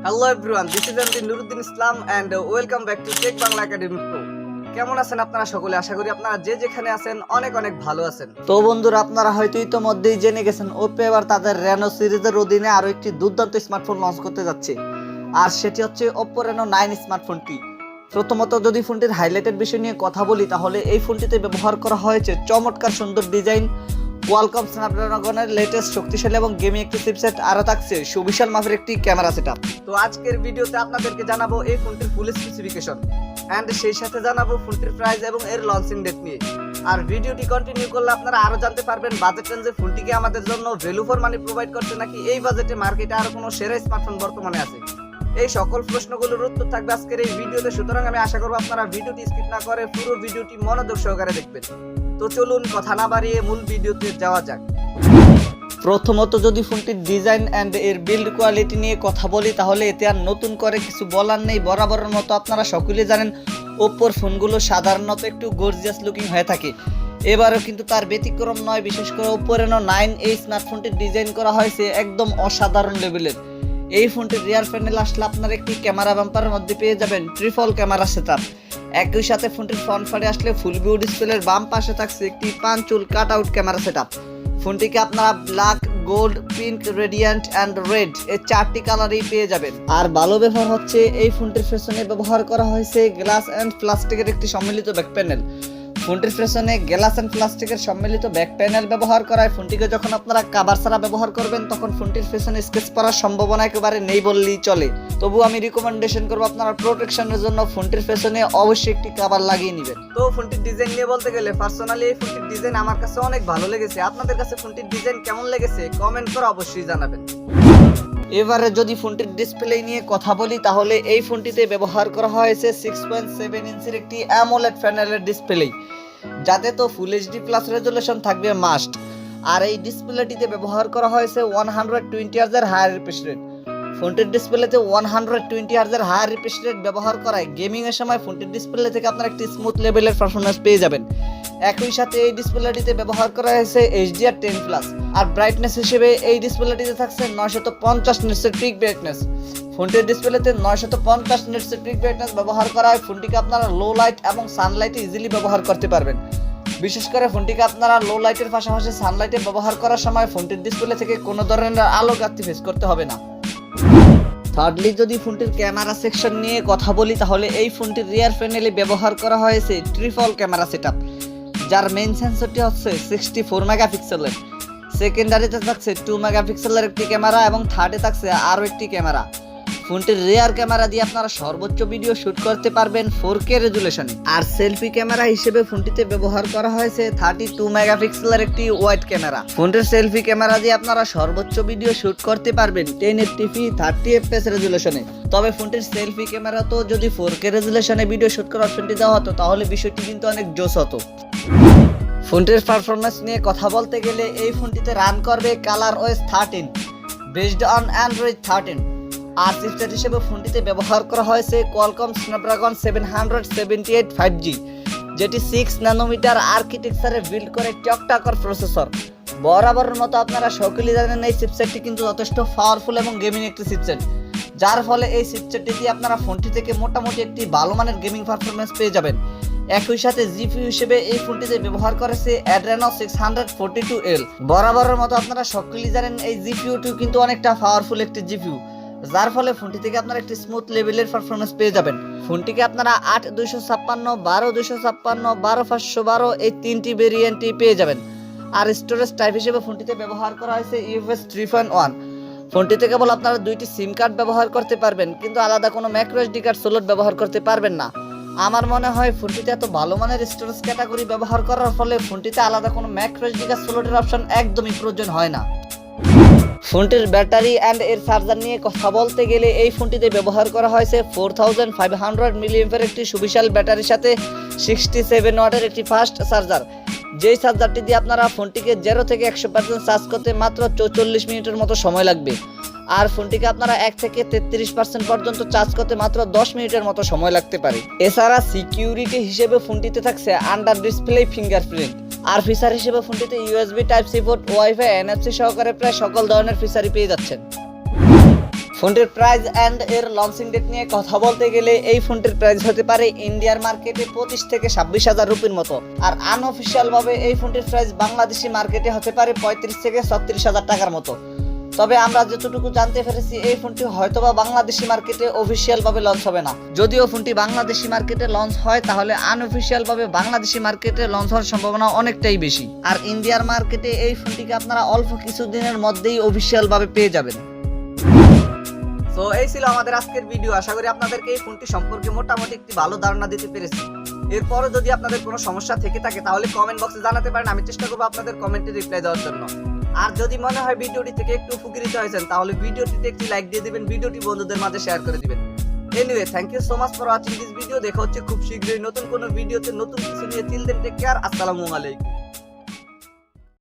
Hello everyone, this is MD Nuruddin Islam and welcome back to Tech Bangla Academy Pro. কেমন আছেন আপনারা সকলে? আশা করি আপনারা যে যেখানে আছেন অনেক অনেক ভালো আছেন। তো বন্ধুরা, আপনারা হয়তো ইতোমধ্যেই জেনে গেছেন Oppo এবার তাদের Reno সিরিজের অধীনে আরো একটি দুর্দান্ত স্মার্টফোন লঞ্চ করতে যাচ্ছে, আর সেটি হচ্ছে Oppo Reno 9 স্মার্টফোনটি। প্রথমত যদি ফোনটির হাইলাইটেড বিষয় নিয়ে কথা বলি, তাহলে এই ফোনটিতে ব্যবহার করা হয়েছে চমৎকার সুন্দর ডিজাইন, কোয়ালকম স্ন্যাপড্রাগনের লেটেস্ট শক্তিশালী এবং গেমিং একটি চিপসেট, আরও থাকছে সুবিশাল মাপের একটি ক্যামেরা সেটআপ। তো আজকের ভিডিওতে আপনাদেরকে জানাবো এই ফোনটির ফুল স্পেসিফিকেশন এন্ড সেই সাথে জানাবো ফোনটির প্রাইস এবং এর লঞ্চিং ডেট নিয়ে। আর ভিডিওটি কন্টিনিউ করলে আপনারা আরো জানতে পারবেন বাজেট রেঞ্জে ফোনটিকে আমাদের জন্য ভ্যালু ফর মানি প্রোভাইড করছে, নাকি এই বাজেটে মার্কেটে আরো কোনো সেরা স্মার্টফোন বর্তমানে আছে। এই সকল প্রশ্নগুলোর উত্তর থাকবে আজকের এই ভিডিওতে, সুতরাং আমি আশা করব আপনারা ভিডিওটি স্কিপ না করে পুরো ভিডিওটি মনোযোগ সহকারে দেখবেন। তো চলুন কথা না বাড়িয়ে মূল ভিডিওতে যাওয়া যাক। প্রথমত যদি ফোনটির ডিজাইন এন্ড এর বিল্ড কোয়ালিটি নিয়ে কথা বলি, তাহলে এতে আর নতুন করে কিছু বলার নেই। বরাবরের মতো আপনারা সকলেই জানেন ওপ্পোর ফোনগুলো সাধারণত একটু গর্জিয়াস লুকিং হয়ে থাকে, এবারও কিন্তু তার ব্যতিক্রম নয়। বিশেষ করে Oppo Reno 9 এই স্মার্টফোনটির ডিজাইন করা হয়েছে একদম অসাধারণ লেভেলের। এই ফোনটির রিয়ার প্যানেল আসলে আপনারা একটি ক্যামেরা বাম্পারের মধ্যে পেয়ে যাবেন ট্রিপল ক্যামেরা সেটআপ। একই সাথে ফোনটির ফ্রন্ট ফারে আসলে ফুল ভিউ ডিসপ্লের বাম পাশে থাকছে একটি punch hole cut out camera setup. ফোনটিকে আপনারা black, gold, pink, radiant and red এই চারটি কালারেই পেয়ে যাবেন। আর ভালো ব্যবহার হচ্ছে এই ফোনটির পেছনে ব্যবহার করা হয়েছে গ্লাস এন্ড প্লাস্টিকের একটি সম্মিলিত ব্যাক প্যানেল। ফোনটির পেছনে গ্লাস এন্ড প্লাস্টিকের সম্মিলিত ব্যাক প্যানেল ব্যবহার করায় ফোনটিকে যখন আপনারা কভার ছাড়া ব্যবহার করবেন, তখন ফোনটির পেছনে স্কেচ পড়ার সম্ভাবনা একেবারে নেই বললেই চলে। তবু আমি রিকমেন্ডেশন করবো আপনারা প্রোটেকশনের জন্য ফোনটির পেছনে অবশ্যই একটি কভার লাগিয়ে নেবেন। তো ফোনটির ডিজাইন নিয়ে বলতে গেলে পার্সোনালি এই ফোনটির ডিজাইন আমার কাছে অনেক ভালো লেগেছে। আপনাদের কাছে ফোনটির ডিজাইন কেমন লেগেছে কমেন্ট করে অবশ্যই জানাবেন। এবারে যদি ফোনটির ডিসপ্লে নিয়ে কথা বলি, তাহলে এই ফোনটিতে ব্যবহার করা হয়েছে 6.7 ইঞ্চির একটি অ্যামোলেড প্যানেলের ডিসপ্লে, যাতে তো ফুল এইচডি প্লাস রেজুলেশন থাকবে মাস্ট। আর এই ডিসপ্লেটিতে ব্যবহার করা হয়েছে 120 হার্জ হায়ার রিফ্রেশ রেট। ফোনটির ডিসপ্লেতে 120 হার্জ হায়ার রিফ্রেশ রেট ব্যবহার করায় গেমিং এর সময় ফোনটির ডিসপ্লে থেকে আপনারা একটি স্মুথ লেভেলের পারফরম্যান্স পেয়ে যাবেন। একই সাথে এই ডিসপ্লেটিতে ব্যবহার করা হয়েছে HDR10+, আর ব্রাইটনেস হিসেবে এই ডিসপ্লেটিতে থাকছে 950 নিটসের পিক ব্রাইটনেস। ফোনটির ডিসপ্লেতে 950 নিটসের পিক ব্রাইটনেস ব্যবহার করায় ফোনটিকে আপনারা লো লাইট এবং সানলাইটে ইজিলি ব্যবহার করতে পারবেন। বিশেষ করে ফোনটিকে আপনারা লো লাইটের পাশাপাশি সানলাইটে ব্যবহার করার সময় ফোনটির ডিসপ্লে থেকে কোনো ধরনের আলো ঘাটতি ফেস করতে হবে না। থার্ডলি যদি ফোনটির ক্যামেরা সেকশন নিয়ে কথা বলি, তাহলে এই ফোনটির রিয়ার প্যানেলে ব্যবহার করা হয়েছে ট্রিপল ক্যামেরা সেটআপ, যার মেইন সেন্সরটি হচ্ছে 64 মেগাপিক্সেলের। সেকেন্ডারিতে থাকছে 2 মেগাপিক্সেলের একটি ক্যামেরা এবং থার্ডে থাকছে আরও একটি ক্যামেরা। ফোনটির রিয়ার ক্যামেরা দিয়ে আপনারা সর্বোচ্চ ভিডিও শুট করতে পারবেন 4K রেজুলেশনে। আর সেলফি ক্যামেরা হিসেবে ফোনটিতে ব্যবহার করা হয়েছে 32 মেগাপিক্সেলের একটি ওয়াইড ক্যামেরা। ফোনটির সেলফি ক্যামেরা দিয়ে আপনারা সর্বোচ্চ ভিডিও শুট করতে পারবেন 1080p 30fps রেজুলেশনে। তবে ফোনটির সেলফি ক্যামেরা তো যদি 4K রেজুলেশনে ভিডিও শুট করার অপশনটি দেওয়া হতো, তাহলে বিষয়টি কিন্তু অনেক জোস হতো। ফোনটির পারফরম্যান্স নিয়ে কথা বলতে গেলে এই ফোনটিতে রান করবে ColorOS 13 বেসড অন Android 13। আর চিপসেট হিসেবে ফোনটিতে ব্যবহার করা হয়েছে কোয়ালকম স্ন্যাপড্রাগন 778 5G, যেটি 6 ন্যানোমিটার আর্কিটেকচারে বিল্ড করে টকটাকর প্রসেসর। বরাবরের মতো আপনারা সকলেই জানেন এই চিপসেটটি কিন্তু যথেষ্ট পাওয়ারফুল এবং গেমিং একটি চিপসেট, যার ফলে এই চিপসেটটি দিয়ে আপনারা ফোনটি থেকে মোটামুটি একটি ভালো মানের গেমিং পারফরম্যান্স পেয়ে যাবেন। একই সাথে জিপিইউ হিসেবে এই ফোনটিতে ব্যবহার করেছে Adreno 642L। বরাবরের মতো আপনারা সকলেই জানেন এই জিপিইউটি কিন্তু অনেকটা পাওয়ারফুল একটি জিপিইউ, যার ফলে ফোনটি থেকে আপনারা একটি স্মুথ লেভেলের পারফরম্যান্স পেয়ে যাবেন। ফোনটিকে আপনারা 8256, 12256, 12512 এই তিনটি ভেরিয়েন্টই পেয়ে যাবেন। আর স্টোরেজ টাইপ হিসেবে ফোনটিতে ব্যবহার করা হয়েছে UFS 3.1। ফোনটিতে কেবল আপনারা দুইটি সিম কার্ড ব্যবহার করতে পারবেন, কিন্তু আলাদা কোনো ম্যাইক্রো এসডি কার্ড স্লট ব্যবহার করতে পারবেন না। আমার মনে হয় ফোনটিতে এত ভালো মানের স্টোরেজ ক্যাটাগরি ব্যবহার করার ফলে ফোনটিতে আলাদা কোনো ম্যাইক্রো এসডি কার্ড স্লটের অপশন একদমই প্রয়োজন হয় না। ফোনটির ব্যাটারি এন্ড এর চার্জার নিয়ে কথা বলতে গেলে এই ফোনটিতে ব্যবহার করা হয়েছে 4500 মিলিঅ্যাম্পিয়ার একটি সুবিশাল ব্যাটারির সাথে 67 ওয়াটের একটি ফাস্ট চার্জার, যেই চার্জারটি দিয়ে আপনারা ফোনটিকে 0 থেকে 100% চার্জ করতে মাত্র 44 মিনিটের মতো সময় লাগবে। আর ফোনটিকে আপনারা 1 থেকে 33% পর্যন্ত চার্জ করতে মাত্র 10 মিনিটের মতো সময় লাগতে পারে। এছাড়া সিকিউরিটি হিসেবে ফোনটিতে থাকছে আন্ডার ডিসপ্লে ফিঙ্গারপ্রিন্ট। আর ফিচার হিসেবে ফোনটিতে USB type C port, WiFi, NFC সহকারে প্রায় সকল ধরনের ফিচারই পেয়ে যাচ্ছেন। ফোনটির প্রাইস অ্যান্ড এর লঞ্চিং ডেট নিয়ে কথা বলতে গেলে এই ফোনটির প্রাইস হতে পারে ইন্ডিয়ার মার্কেটে 25 থেকে 26,000 রুপির মতো, আর আনঅফিসিয়াল ভাবে এই ফোনটির প্রাইস বাংলাদেশি মার্কেটে হতে পারে 35 থেকে 36,000 টাকার মতো। তবে আমরা যতটুকু জানতে পেরেছি এই ফোনটি হয়তোবা বাংলাদেশি মার্কেটে অফিসিয়াল ভাবে লঞ্চ হবে না। যদিও ফোনটি বাংলাদেশি মার্কেটে লঞ্চ হয় তাহলে আনঅফিসিয়াল ভাবে বাংলাদেশি মার্কেটে লঞ্চ হওয়ার সম্ভাবনা অনেকটাই বেশি, আর ইন্ডিয়ার মার্কেটে এই ফোনটিকে আপনারা অল্প কিছুদিনের মধ্যেই অফিসিয়াল ভাবে পেয়ে যাবেন। তো এই ছিল আমাদের আজকের ভিডিও। আশা করি আপনাদেরকে এই ফোনটি সম্পর্কে মোটামুটি একটি ভালো ধারণা দিতে পেরেছি। এরপরও যদি আপনাদের কোনো সমস্যা থেকে থাকে তাহলে কমেন্ট বক্সে জানাতে পারেন, আমি চেষ্টা করবো আপনাদের কমেন্টে রিপ্লাই দেওয়ার জন্য। আর যদি মনে হয় ভিডিওটি থেকে একটু উপকৃত হয়েছেন তাহলে ভিডিওটিতে একটি লাইক দিয়ে দিবেন, ভিডিওটি বন্ধুদের মাঝে শেয়ার করে দিবেন। Anyway, thank you so much for watching this video. দেখা হচ্ছে খুব শীঘ্রই নতুন কোনো ভিডিওতে নতুন কিছু নিয়ে। টিল দেন টেক কেয়ার, আসসালামু আলাইকুম।